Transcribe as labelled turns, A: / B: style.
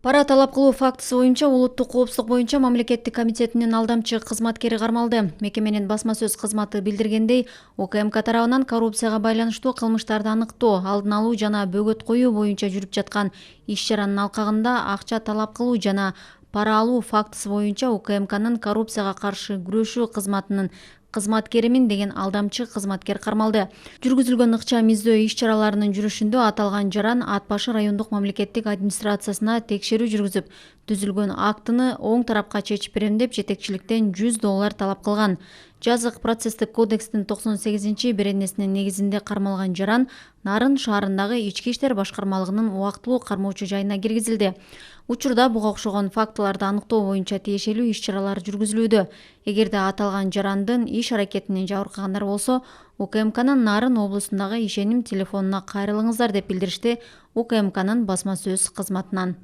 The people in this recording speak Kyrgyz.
A: Пара талап кылуу фактысы боюнча улуттук коопсуздук боюнча мамлекеттик комитетинин алдамчы кызматкери кармалды. Мекеменин басма сөз кызматы билдиргендей, УКМК тарабынан коррупцияга байланыштуу кылмыштарды аныктоо, алдын алуу жана бөгөт коюу боюнча жүрүп жаткан иш-чаранын алкагында акча талап кылуу жана пара алуу фактысы боюнча УКМКнын коррупцияга каршы күрөшүү кызматынын кызматкеримин деген алдамчы кызматкер кармалды. Жүргүзүлгөн ыкчам издөө иш-чараларынын жүрүшүндө аталган жаран Ат башы райондук мамлекеттик администрациясына текшерүү жүргүзүп, түзүлгөн актыны оң тарапка чечип берем деп жетекчиликтен $100 талап кылган. Жазык процесстик кодекстин 98-беренесинин негизинде кармалган жаран Нарын шаарындагы Ички иштер башкармалыгынын убактылуу кармоочу жайына киргизилди. Учурда буга окшогон фактыларды аныктоо боюнча тиешелүү иш-чаралар жүргүзүлүүдө. Эгерде аталган жарандын иш аракетинен жабыркагандар болсо, УКМКнын Нарын облусундагы ишеним телефонуна кайрылыңыздар деп билдиришти УКМКнын басма сөз кызматынан.